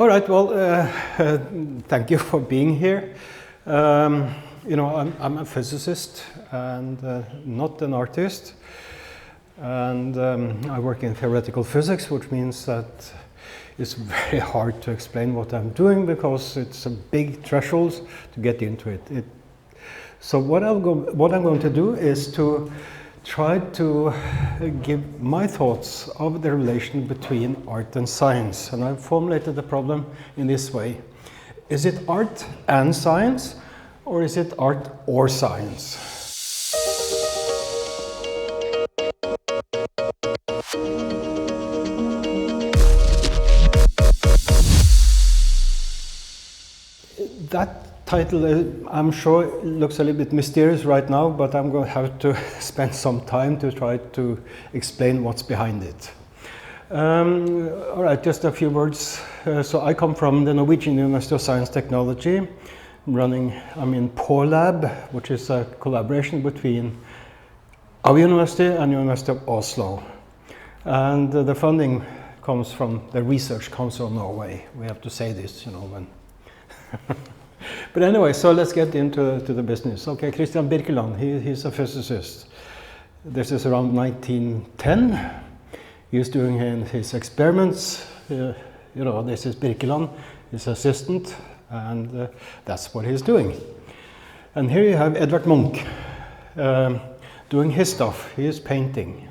All right, well, thank you for being here. You know, I'm a physicist and not an artist. And I work in theoretical physics, which means that it's very hard to explain what I'm doing because it's a big threshold to get into it. So what I'm going to do is to try to give my thoughts of the relation between art and science. And I've formulated the problem in this way. Is it art and science, or is it art or science? That title, I'm sure, looks a little bit mysterious right now, but I'm going to have to spend some time to try to explain what's behind it. All right, just a few words. So I come from the Norwegian University of Science and Technology. I'm in PoreLab, which is a collaboration between our university and University of Oslo. And the funding comes from the Research Council of Norway. We have to say this, you know, when... But anyway, so let's get into the business. Okay, 𝐀𝐥𝐞𝐱 𝐇𝐚𝐧𝐿, he's a physicist. This is around 1910. He's doing his experiments. You know, this is 𝐁𝐵, his assistant, and that's what he's doing. And here you have Edvard Munch doing his stuff. He is painting.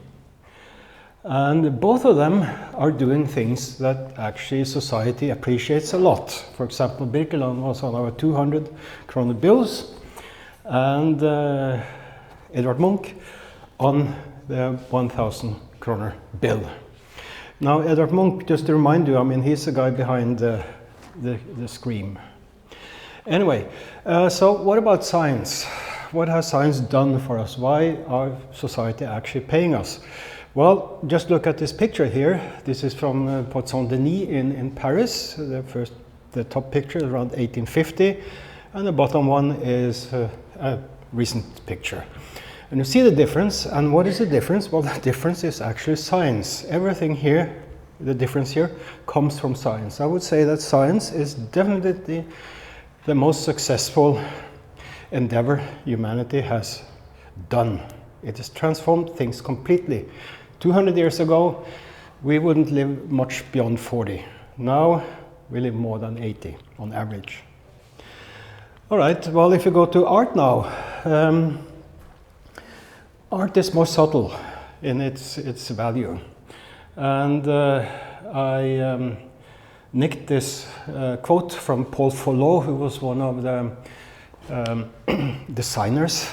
And both of them are doing things that actually society appreciates a lot. For example, 𝐁𝐵 was on our 200 kroner bills, and Edvard Munch on the 1,000 kroner bill. Now, Edvard Munch, just to remind you, I mean, he's the guy behind the scream. Anyway, so what about science? What has science done for us? Why are society actually paying us? Well, just look at this picture here. This is from Porte Saint-Denis in Paris. The top picture is around 1850, and the bottom one is a recent picture. And you see the difference. And what is the difference? Well, the difference is actually science. Everything here, the difference here, comes from science. I would say that science is definitely the most successful endeavor humanity has done. It has transformed things completely. 200 years ago, we wouldn't live much beyond 40. Now, we live more than 80 on average. All right, well, if you go to art now, art is more subtle in its value. And I nicked this quote from Paul Fallot, who was one of the designers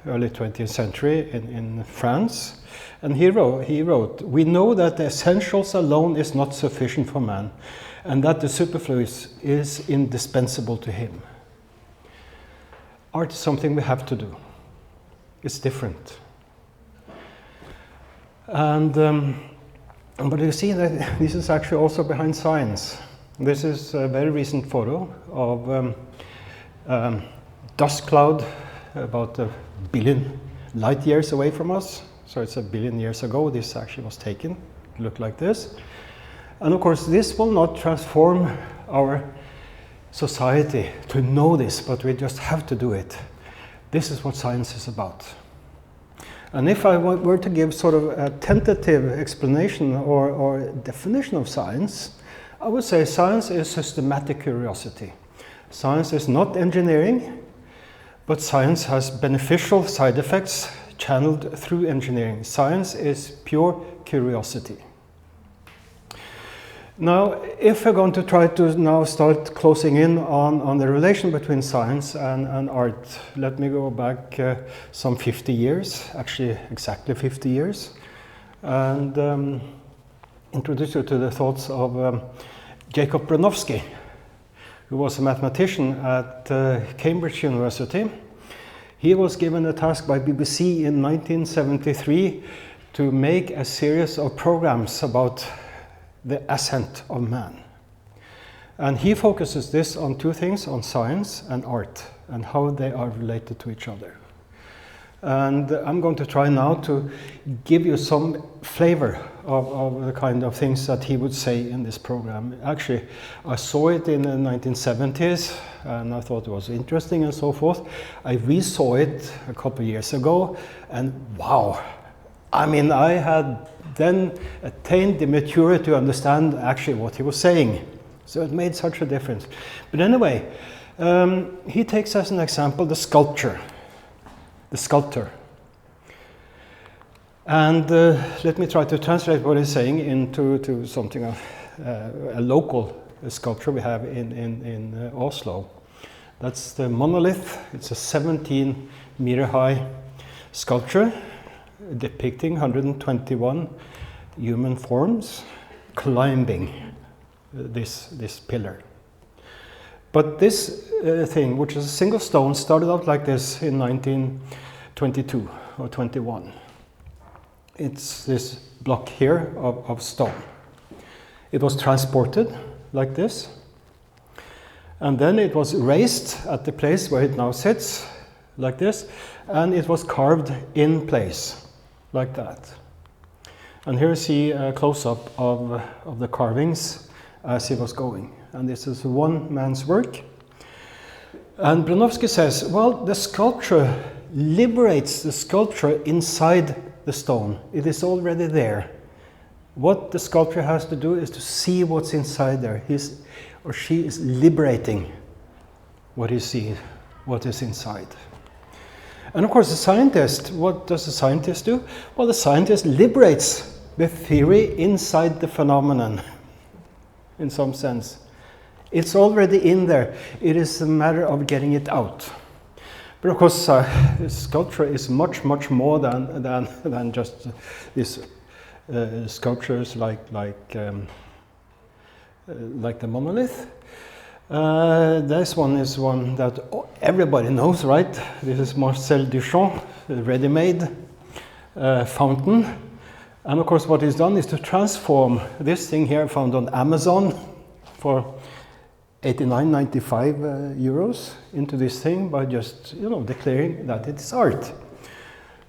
early 20th century in France. And he wrote, "We know that the essentials alone is not sufficient for man, and that the superfluous is indispensable to him." Art is something we have to do. It's different. And but you see that this is actually also behind science. This is a very recent photo of dust cloud about 1 billion light years away from us. So it's 1 billion years ago this actually was taken. It looked like this. And of course, this will not transform our society to know this, but we just have to do it. This is what science is about. And if I were to give sort of a tentative explanation or definition of science, I would say science is systematic curiosity. Science is not engineering, but science has beneficial side effects channeled through engineering. Science is pure curiosity. Now, if we're going to try to now start closing in on the relation between science and art, let me go back some 50 years, actually exactly 50 years, and introduce you to the thoughts of Jacob Bronowski, who was a mathematician at Cambridge University. He was given a task by BBC in 1973 to make a series of programs about the ascent of man. And he focuses this on two things, on science and art, and how they are related to each other. And I'm going to try now to give you some flavor of the kind of things that he would say in this program. Actually, I saw it in the 1970s and I thought it was interesting and so forth. I re-saw it a couple of years ago and wow, I mean, I had then attained the maturity to understand actually what he was saying. So it made such a difference. But anyway, he takes as an example the sculpture, the sculptor. And let me try to translate what he's saying into something of a local sculpture we have in Oslo. That's the monolith. It's a 17-meter high sculpture depicting 121 human forms climbing this pillar. But this thing, which is a single stone, started out like this in 1922 or 21. It's this block here of stone. It was transported like this, and then it was raised at the place where it now sits, like this, and it was carved in place, like that. And here you see a close-up of the carvings as he was going. And this is one man's work. And Bronowski says, well, the sculpture liberates the sculpture inside the stone. It is already there. What the sculptor has to do is to see what's inside there. He or she is liberating what he sees, what is inside. And of course, the scientist, what does the scientist do? Well, the scientist liberates the theory inside the phenomenon, in some sense. It's already in there. It is a matter of getting it out. But of course, sculpture is much more than just these sculptures like the monolith. This one is one that everybody knows, right? This is Marcel Duchamp, ready-made fountain. And of course, what he's done is to transform this thing here, found on Amazon for 89.95 euros, into this thing by just, declaring that it is art.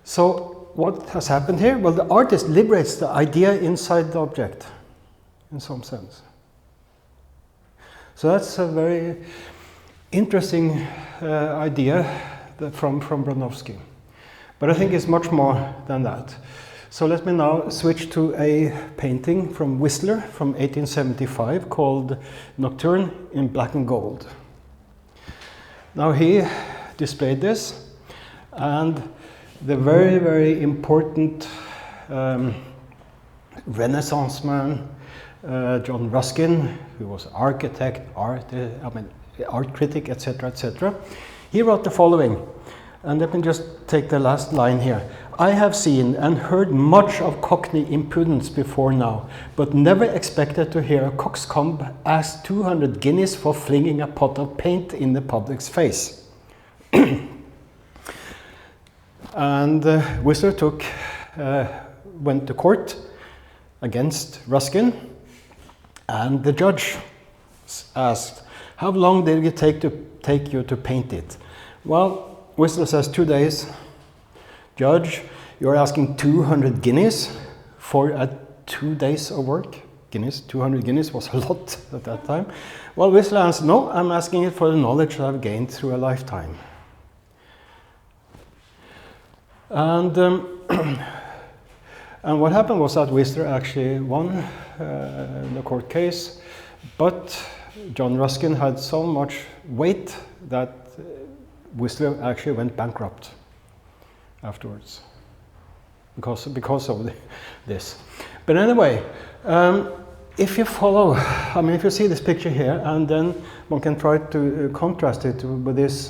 So what has happened here? Well, the artist liberates the idea inside the object, in some sense. So that's a very interesting idea from Bronowski. But I think it's much more than that. So let me now switch to a painting from Whistler from 1875 called Nocturne in Black and Gold. Now he displayed this, and the very important Renaissance man, John Ruskin, who was architect, art critic, etc., he wrote the following. And let me just take the last line here. I have seen and heard much of Cockney impudence before now, but never expected to hear a coxcomb ask 200 guineas for flinging a pot of paint in the public's face. And Whistler went to court against Ruskin, and the judge asked, how long did it take you to paint it? Well, Whistler says 2 days. Judge, you're asking 200 guineas for 2 days of work? 200 guineas was a lot at that time. Well, Whistler answered, no, I'm asking it for the knowledge that I've gained through a lifetime. And what happened was that Whistler actually won the court case, but John Ruskin had so much weight that Whistler actually went bankrupt afterwards because of this. But anyway, if you follow, if you see this picture here, and then one can try to contrast it with this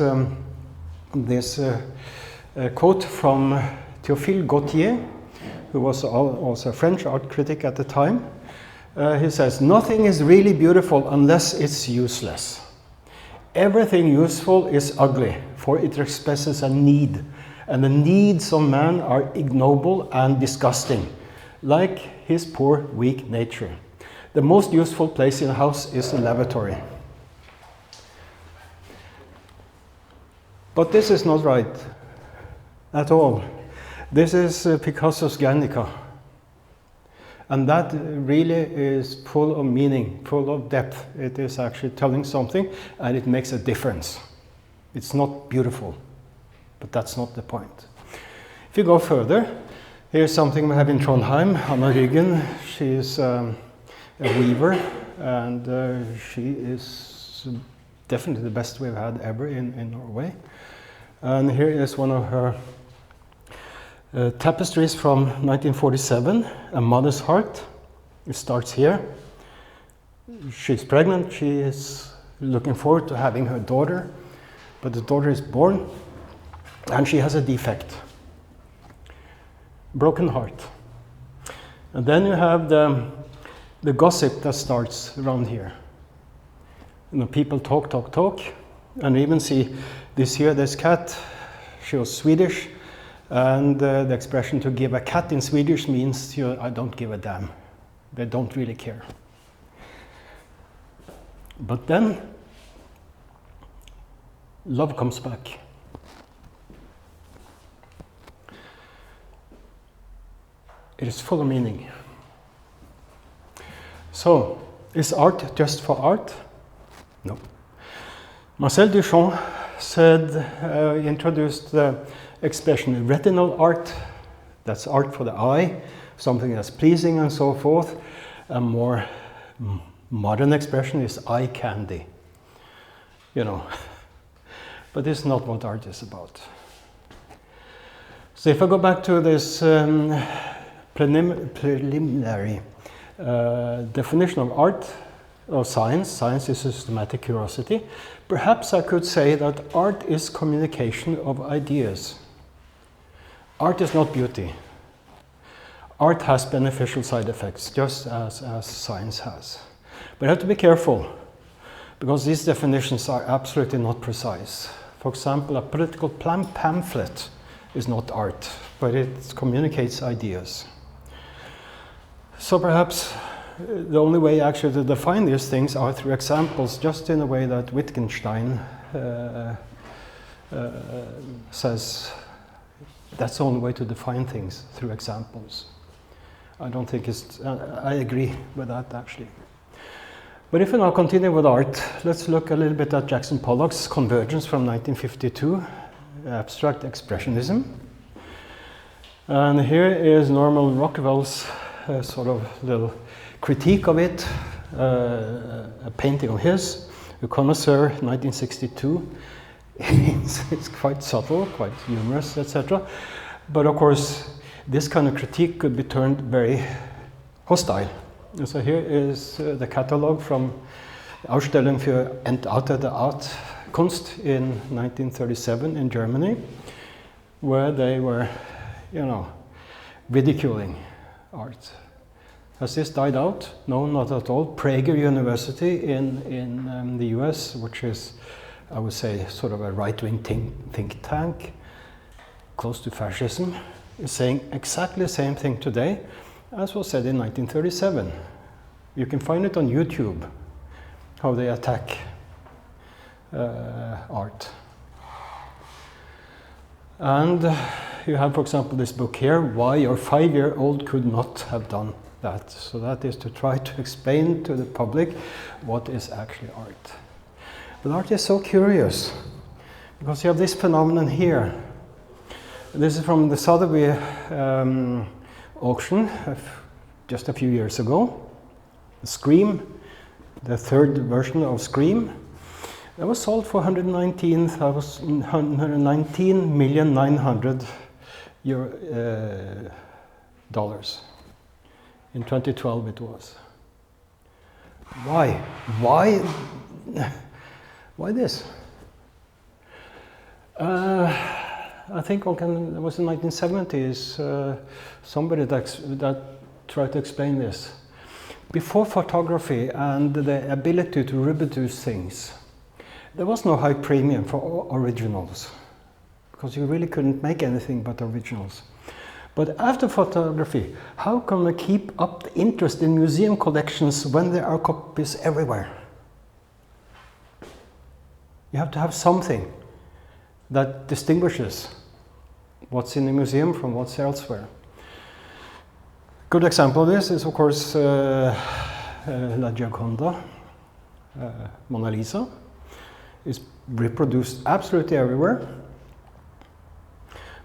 quote from Théophile Gautier, who was also a French art critic at the time. He says, nothing is really beautiful unless it's useless. Everything useful is ugly, for it expresses a need, and the needs of man are ignoble and disgusting, like his poor, weak nature. The most useful place in a house is the lavatory. But this is not right. at all. This is Picasso's Guernica. And that really is full of meaning, full of depth. It is actually telling something, and it makes a difference. It's not beautiful, but that's not the point. If you go further, here's something we have in Trondheim, Anna Ryggen. She is a weaver, and she is definitely the best we've had ever in Norway. And here is one of her tapestries from 1947, A Mother's Heart. It starts here. She's pregnant, she is looking forward to having her daughter, but the daughter is born and she has a defect. Broken heart. And then you have the gossip that starts around here. You know, people talk, and you even see this here, this cat, she was Swedish. And the expression to give a cat in Swedish means, you know, I don't give a damn. They don't really care. But then, love comes back. It is full of meaning. So, is art just for art? No. Marcel Duchamp said, introduced the expression retinal art, that's art for the eye, something that's pleasing and so forth. A more modern expression is eye candy, you know. But this is not what art is about. So if I go back to this preliminary definition of art, or science is systematic curiosity, perhaps I could say that art is communication of ideas. Art is not beauty. Art has beneficial side effects, just as science has. But you have to be careful, because these definitions are absolutely not precise. For example, a political pamphlet is not art, but it communicates ideas. So perhaps the only way actually to define these things are through examples, just in a way that Wittgenstein says that's the only way to define things, through examples. I don't think it's, I agree with that actually. But if we now continue with art, let's look a little bit at Jackson Pollock's Convergence from 1952, abstract expressionism. And here is Norman Rockwell's sort of little critique of it, a painting of his, A Connoisseur, 1962. It's quite subtle, quite humorous, etc. But of course, this kind of critique could be turned very hostile. And so here is the catalogue from Ausstellung für entartete Art Kunst in 1937 in Germany, where they were, you know, ridiculing art. Has this died out? No, not at all. Prager University in the US, which is, I would say, sort of a right-wing think tank, close to fascism, is saying exactly the same thing today as was said in 1937. You can find it on YouTube, how they attack art. And you have, for example, this book here, Why Your 5-Year-Old Could Not Have Done That. So that is to try to explain to the public what is actually art. But art is so curious, because you have this phenomenon here. This is from the Sotheby auction just a few years ago. Scream, the third version of Scream, that was sold for $119,900,000 dollars. In 2012 it was. Why? Why this? I think it was in the 1970s, somebody that tried to explain this. Before photography and the ability to reproduce things, there was no high premium for originals, because you really couldn't make anything but originals. But after photography, how can we keep up the interest in museum collections when there are copies everywhere? You have to have something that distinguishes what's in the museum from what's elsewhere. Good example of this is, of course, La Gioconda, Mona Lisa, is reproduced absolutely everywhere.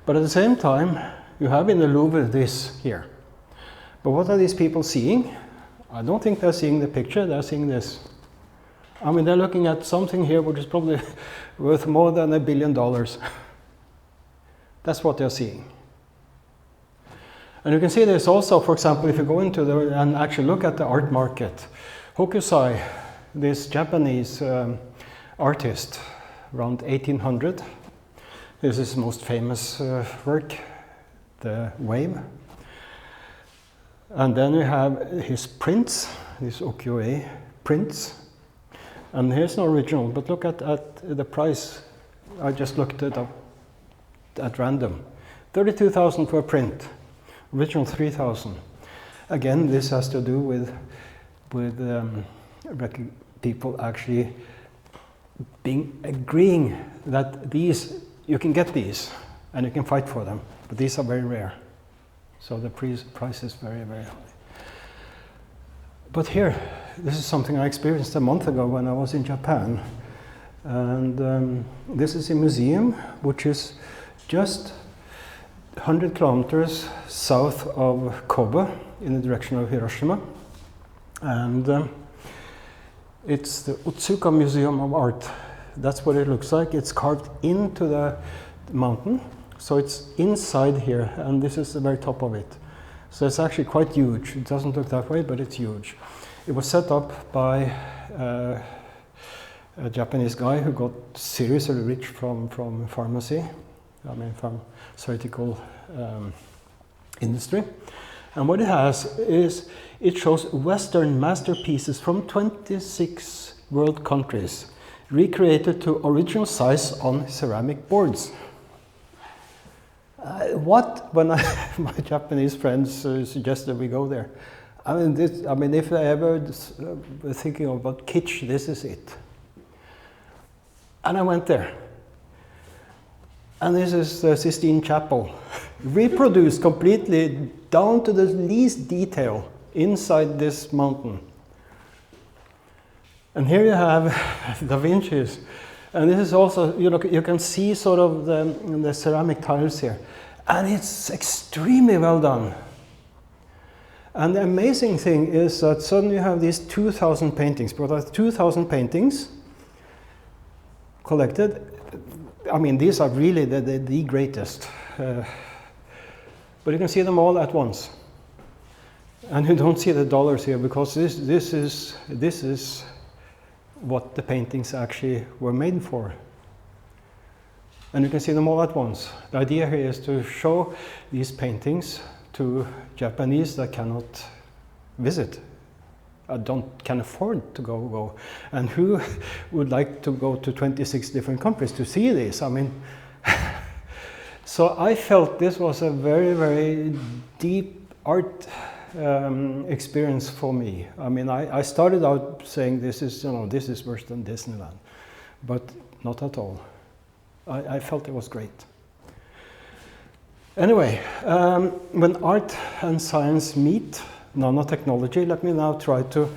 But at the same time, you have in the Louvre this here. But what are these people seeing? I don't think they're seeing the picture, they're seeing this. I mean, they're looking at something here which is probably worth more than $1 billion. That's what they're seeing. And you can see this also, for example, if you go into and actually look at the art market. Hokusai, this Japanese artist, around 1800. This is his most famous work, the Wave. And then we have his prints, these ukiyo-e prints. And here's an original, but look at the price. I just looked it up at random. 32,000 for a print, original 3,000. Again, this has to do with people actually agreeing that these, you can get these and you can fight for them, but these are very rare. So the price is very, very high. But here, this is something I experienced a month ago when I was in Japan. And this is a museum which is just 100 kilometers south of Kobe in the direction of Hiroshima. And it's the Otsuka Museum of Art. That's what it looks like. It's carved into the mountain. So it's inside here, and this is the very top of it. So it's actually quite huge. It doesn't look that way, but it's huge. It was set up by a Japanese guy who got seriously rich from pharmacy, pharmaceutical industry. And what it has is, it shows Western masterpieces from 26 world countries, recreated to original size on ceramic boards. When my Japanese friends suggested we go there, if they ever were thinking about kitsch, this is it. And I went there. And this is the Sistine Chapel, reproduced completely down to the least detail inside this mountain. And here you have Da Vinci's. And this is also, you can see sort of the ceramic tiles here. And it's extremely well done. And the amazing thing is that suddenly you have these 2,000 paintings. But there are 2,000 paintings collected. I mean, these are really the greatest. But you can see them all at once. And you don't see the dollars here, because this is what the paintings actually were made for. And you can see them all at once. The idea here is to show these paintings to Japanese that cannot visit, can afford to go. And who would like to go to 26 different countries to see this? So I felt this was a very, very deep art experience for me. I started out saying this is worse than Disneyland, but not at all. I felt it was great. Anyway, when art and science meet, nanotechnology, let me now try to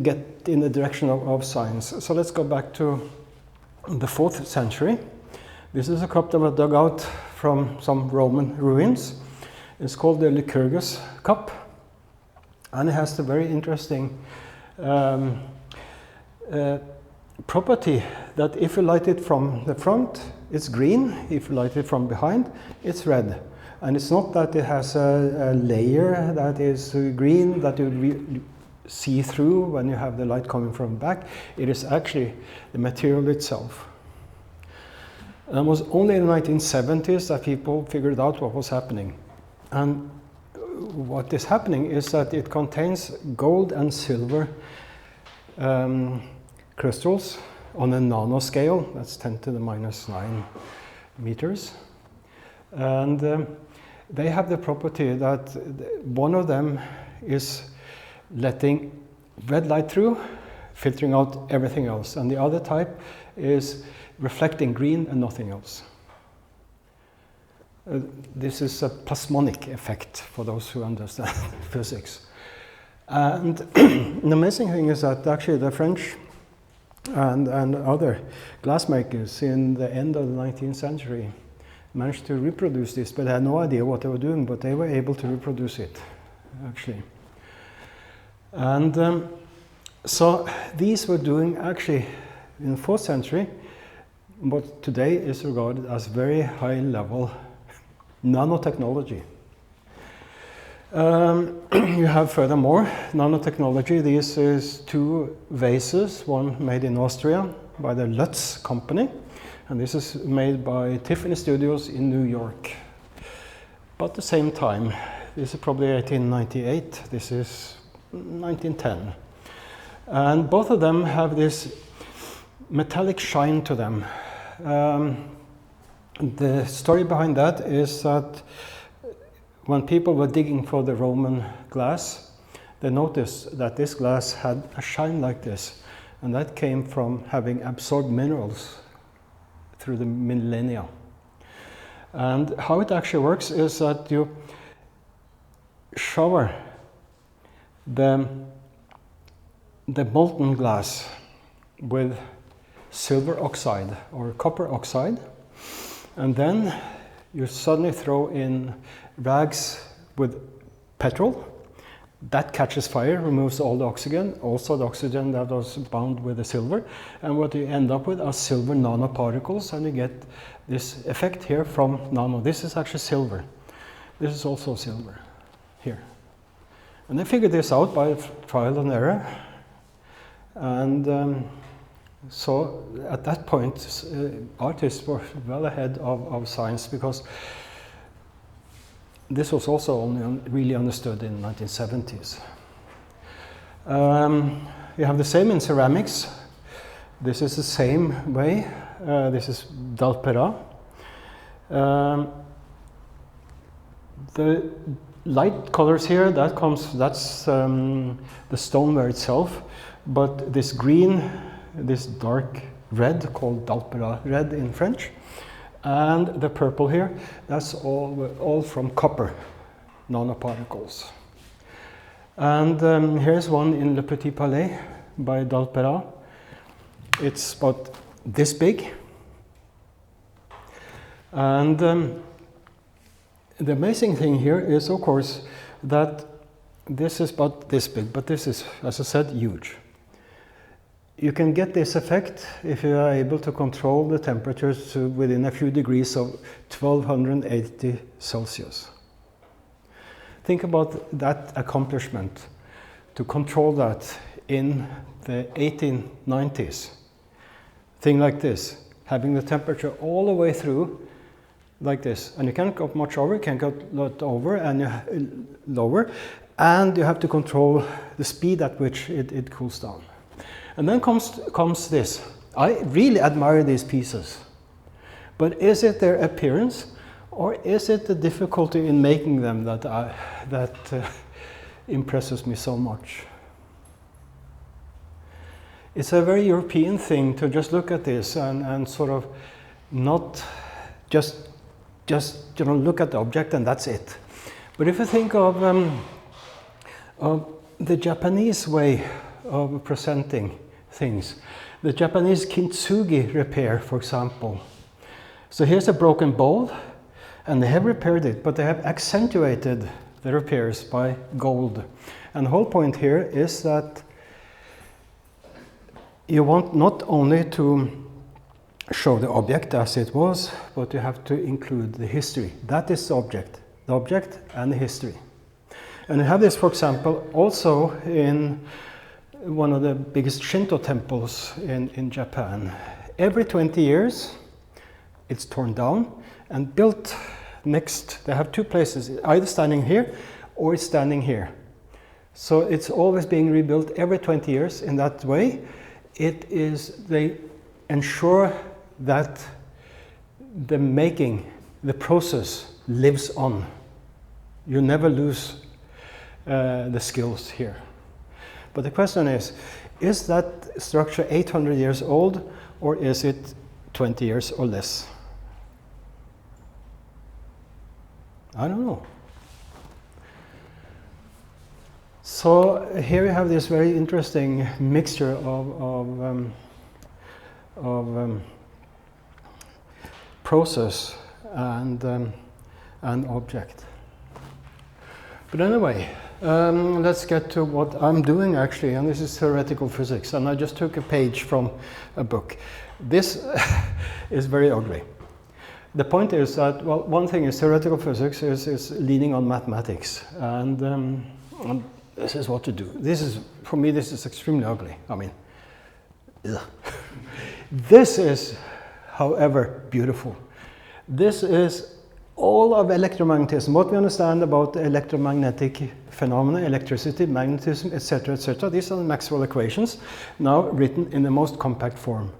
get in the direction of science. So let's go back to the 4th century. This is a cup that was dug out from some Roman ruins. It's called the Lycurgus cup, and it has the very interesting property that if you light it from the front, it's green. If you light it from behind, it's red. And it's not that it has a layer that is green that you see through when you have the light coming from the back. It is actually the material itself. And it was only in the 1970s that people figured out what was happening. And what is happening is that it contains gold and silver crystals on a nanoscale. That's 10 to the minus 9 meters. And they have the property that one of them is letting red light through, filtering out everything else. And the other type is reflecting green and nothing else. This is a plasmonic effect for those who understand physics. And the amazing thing is that actually the French and other glassmakers in the end of the 19th century managed to reproduce this, but they had no idea what they were doing, but they were able to reproduce it, actually. And so these were doing actually in the 4th century what today is regarded as very high level nanotechnology. You have furthermore nanotechnology. This is 2 vases, one made in Austria by the Lutz company, and this is made by Tiffany Studios in New York. But at the same time, this is probably 1898, this is 1910. And both of them have this metallic shine to them. The story behind that is that when people were digging for the Roman glass, they noticed that this glass had a shine like this, and that came from having absorbed minerals through the millennia. And how it actually works is that you shower the molten glass with silver oxide or copper oxide, and then you suddenly throw in rags with petrol. That catches fire, removes all the oxygen, also the oxygen that was bound with the silver, and what you end up with are silver nanoparticles, and you get this effect here from nano. This is actually silver. This is also silver here. And they figured this out by trial and error. And so at that point, artists were well ahead of science, because this was also only really understood in the 1970s. You have the same in ceramics. This is the same way. This is dalpera. The light colors here, that's the stoneware itself. But this green, this dark red, called dalpera red in French, and the purple here, that's all from copper nanoparticles. And here's one in Le Petit Palais by dalpera. It's about this big. And the amazing thing here is, of course, that this is about this big, but this is, as I said, huge. You can get this effect if you are able to control the temperatures to within a few degrees of 1280 Celsius. Think about that accomplishment, to control that in the 1890s. Thing like this, having the temperature all the way through like this. And you can't go much over, you can't go a lot over and lower, and you have to control the speed at which it cools down. And then comes this. I really admire these pieces. But is it their appearance, or is it the difficulty in making them that impresses me so much? It's a very European thing to just look at this and sort of not just look at the object and that's it. But if you think of the Japanese way of presenting things, the Japanese kintsugi repair, for example. So here's a broken bowl, and they have repaired it, but they have accentuated the repairs by gold. And the whole point here is that you want not only to show the object as it was, but you have to include the history. That is the object and the history. And you have this, for example, also in one of the biggest Shinto temples in Japan. Every 20 years, it's torn down and built next. They have 2 places, either standing here or it's standing here. So it's always being rebuilt every 20 years in that way. They ensure that the process lives on. You never lose the skills here. But the question is that structure 800 years old, or is it 20 years or less? I don't know. So here we have this very interesting mixture of process and object. But anyway, let's get to what I'm doing actually, and this is theoretical physics, and I just took a page from a book. This is very ugly. The point is that, well, one thing is theoretical physics is leaning on mathematics, and this is what to do. This is, for me, this is extremely ugly. I mean, ugh. This is, however, beautiful. This is all of electromagnetism. What we understand about electromagnetic phenomena, electricity, magnetism, etc., etc. These are the Maxwell equations, now written in the most compact form.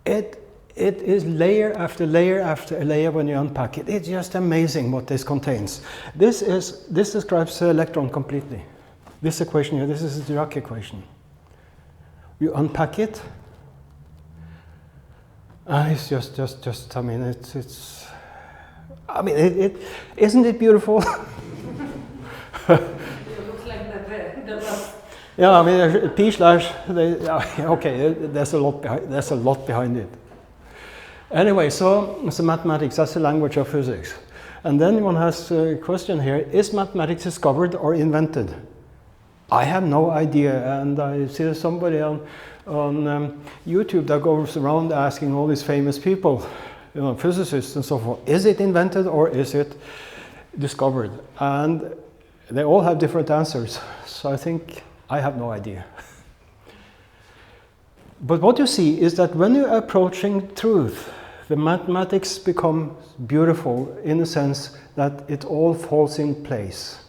It is layer after layer after layer when you unpack it. It's just amazing what this contains. This describes the electron completely. This equation here, this is the Dirac equation. You unpack it, and it's just. I mean, it's. I mean, isn't it beautiful? It looks like the Yeah, I mean, P slash. Okay, there's a lot behind. There's a lot behind it. Anyway, so mathematics, that's the language of physics. And then one has a question here: is mathematics discovered or invented? I have no idea, and I see somebody on YouTube that goes around asking all these famous people, you know, physicists and so forth, is it invented or is it discovered? And they all have different answers, so I think I have no idea. But what you see is that when you're approaching truth, the mathematics become beautiful in the sense that it all falls in place.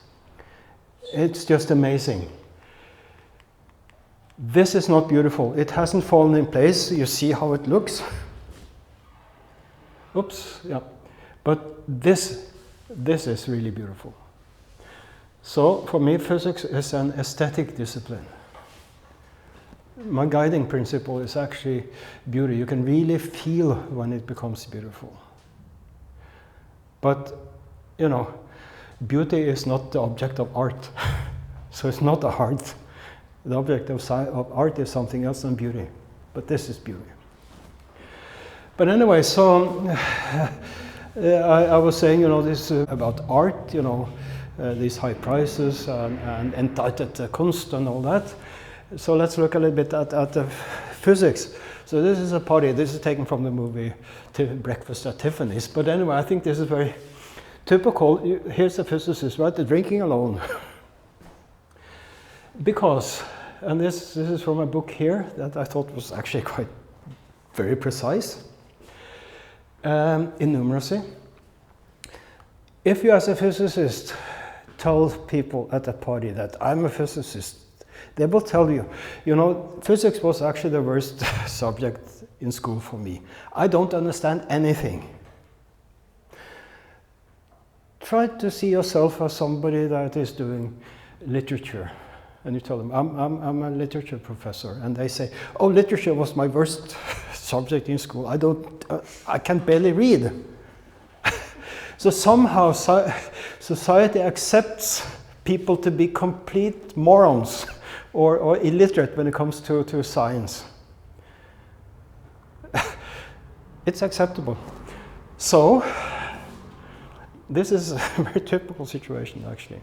It's just amazing. This is not beautiful. It hasn't fallen in place. You see how it looks. Oops, yeah. But this is really beautiful. So for me, physics is an aesthetic discipline. My guiding principle is actually beauty. You can really feel when it becomes beautiful. But, you know, beauty is not the object of art. So it's not art. The object of art is something else than beauty. But this is beauty. But anyway, so I was saying, you know, this about art, you know, these high prices and entitled kunst and all that. So let's look a little bit at the physics. So this is a party. This is taken from the movie Breakfast at Tiffany's. But anyway, I think this is very typical. Here's a physicist, right? They're drinking alone. Because, and this is from a book here that I thought was actually quite very precise. Innumeracy. If you as a physicist tell people at a party that I'm a physicist, they will tell you, you know, physics was actually the worst subject in school for me. I don't understand anything. Try to see yourself as somebody that is doing literature. And you tell them, I'm a literature professor. And they say, oh, literature was my worst subject in school. I can barely read. So somehow society accepts people to be complete morons or illiterate when it comes to science. It's acceptable. So this is a very typical situation, actually.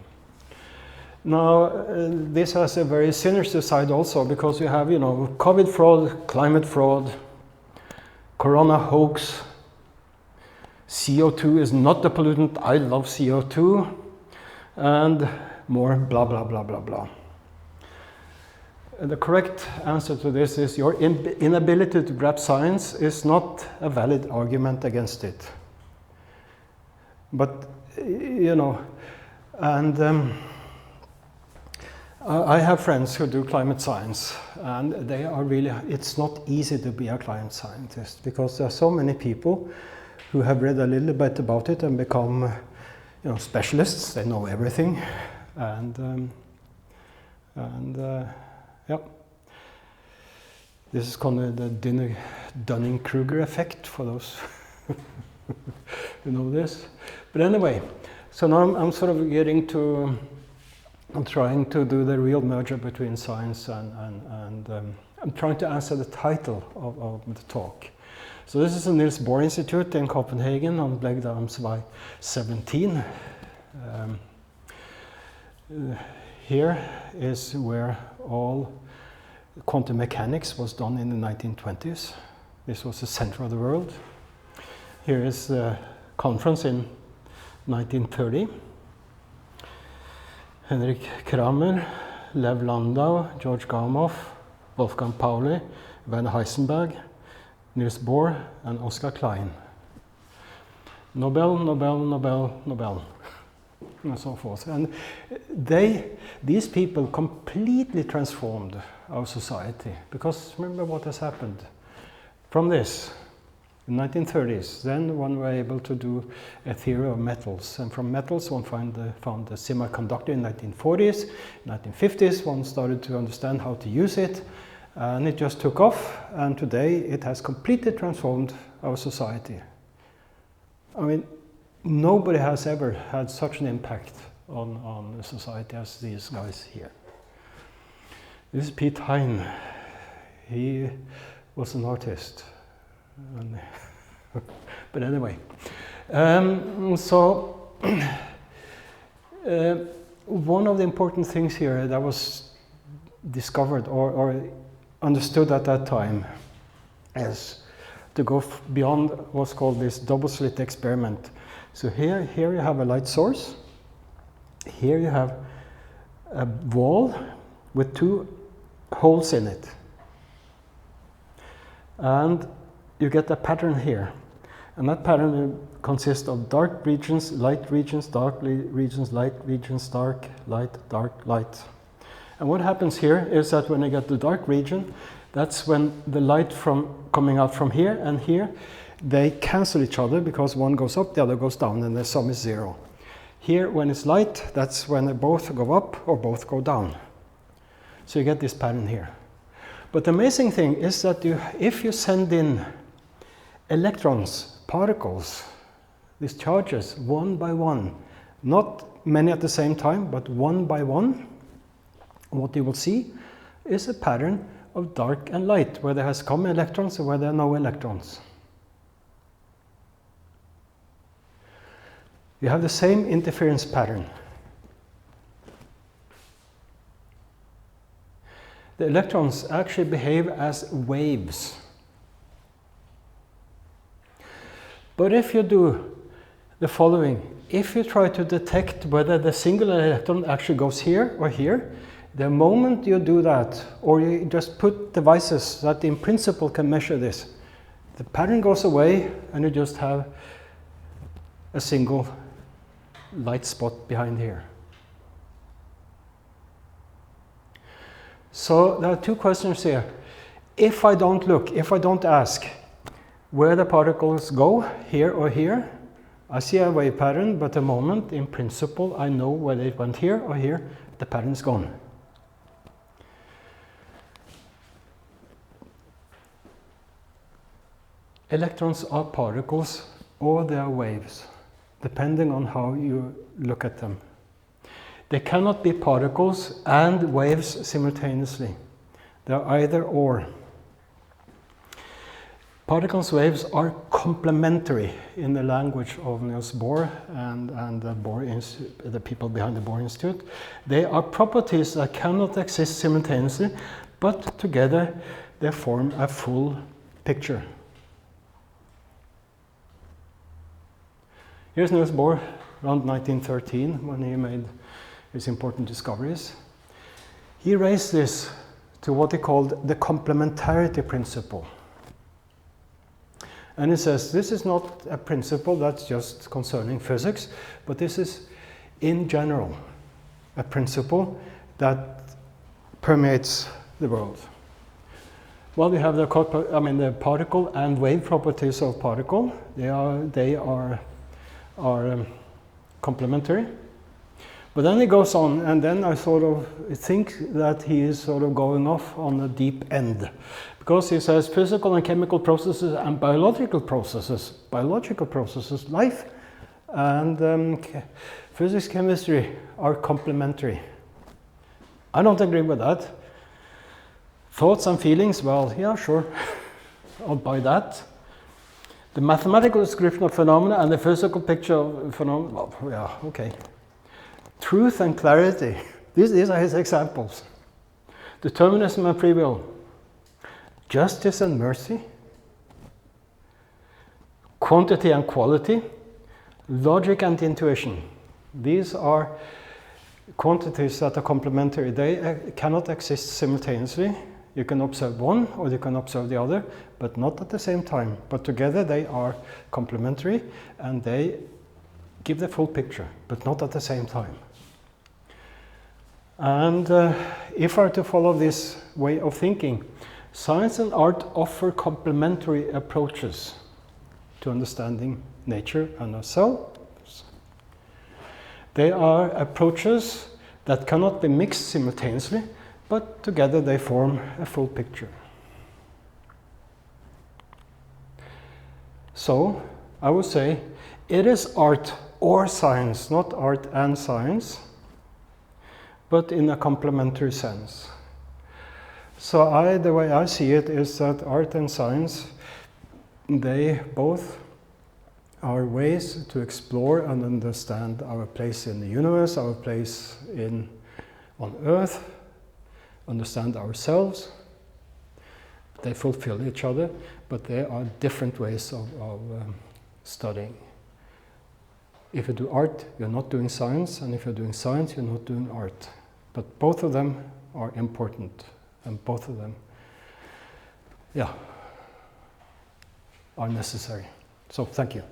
Now, this has a very sinister side also, because you have, you know, COVID fraud, climate fraud, corona hoax, CO2 is not the pollutant, I love CO2, and more blah, blah, blah, blah, blah. The correct answer to this is your inability to grasp science is not a valid argument against it. But, you know, and I have friends who do climate science, and they are really, it's not easy to be a climate scientist, because there are so many people who have read a little bit about it and become, you know, specialists. They know everything, and yeah. This is kind of the Dunning-Kruger effect for those who know this. But anyway, So now I'm sort of getting to, I'm trying to do the real merger between science and I'm trying to answer the title of the talk. So this is the Niels Bohr Institute in Copenhagen on Blegdamsvej 17. Here is where all quantum mechanics was done in the 1920s. This was the center of the world. Here is the conference in 1930. Henrik Kramer, Lev Landau, George Gamow, Wolfgang Pauli, Werner Heisenberg, Niels Bohr, and Oscar Klein. Nobel, Nobel, Nobel, Nobel, and so forth. And these people completely transformed our society, because remember what has happened from this. In the 1930s, then one were able to do a theory of metals, and from metals one found the semiconductor in the 1940s. In the 1950s one started to understand how to use it, and it just took off, and today it has completely transformed our society. I mean, nobody has ever had such an impact on the society as these guys here. This is Piet Hein. He was an artist. But anyway, one of the important things here that was discovered or understood at that time is to go beyond what's called this double slit experiment. So here you have a light source. Here you have a wall with two holes in it. And you get a pattern here. And that pattern consists of dark regions, light regions, dark regions, light regions, dark, light, dark, light. And what happens here is that when you get the dark region, that's when the light coming out from here and here, they cancel each other because one goes up, the other goes down, and the sum is 0. Here, when it's light, that's when they both go up or both go down. So you get this pattern here. But the amazing thing is that if you send in electrons, particles, these charges, one by one, not many at the same time, but one by one, what you will see is a pattern of dark and light, where there has come electrons and where there are no electrons. You have the same interference pattern. The electrons actually behave as waves. But if you do the following, if you try to detect whether the singular electron actually goes here or here, the moment you do that, or you just put devices that in principle can measure this, the pattern goes away and you just have a single light spot behind here. So there are two questions here. If I don't look, if I don't ask where the particles go, here or here, I see a wave pattern, but the moment, in principle, I know whether it went here or here, the pattern is gone. Electrons are particles or they are waves, depending on how you look at them. They cannot be particles and waves simultaneously. They are either or. Particles and waves are complementary in the language of Niels Bohr and the people behind the Bohr Institute. They are properties that cannot exist simultaneously, but together they form a full picture. Here's Niels Bohr around 1913 when he made his important discoveries. He raised this to what he called the complementarity principle. And he says this is not a principle that's just concerning physics, but this is in general a principle that permeates the world. Well, we have the particle and wave properties of particle. They are complementary. But then he goes on, and then I sort of think that he is sort of going off on a deep end. Because he says physical and chemical processes and biological processes, life and physics, chemistry are complementary. I don't agree with that. Thoughts and feelings, well, yeah, sure, I'll buy that. The mathematical description of phenomena and the physical picture of phenomena, well, yeah, okay. Truth and clarity, these are his examples. Determinism and free will. Justice and mercy. Quantity and quality. Logic and intuition. These are quantities that are complementary. They cannot exist simultaneously. You can observe one or you can observe the other, but not at the same time. But together they are complementary and they give the full picture, but not at the same time. And if I were to follow this way of thinking, science and art offer complementary approaches to understanding nature and ourselves. They are approaches that cannot be mixed simultaneously, but together they form a full picture. So, I would say it is art or science, not art and science, but in a complementary sense. So the way I see it is that art and science, they both are ways to explore and understand our place in the universe, our place on Earth, understand ourselves. They fulfill each other, but they are different ways of studying. If you do art, you're not doing science, and if you're doing science, you're not doing art. But both of them are important, and both of them, yeah, are necessary. So, thank you.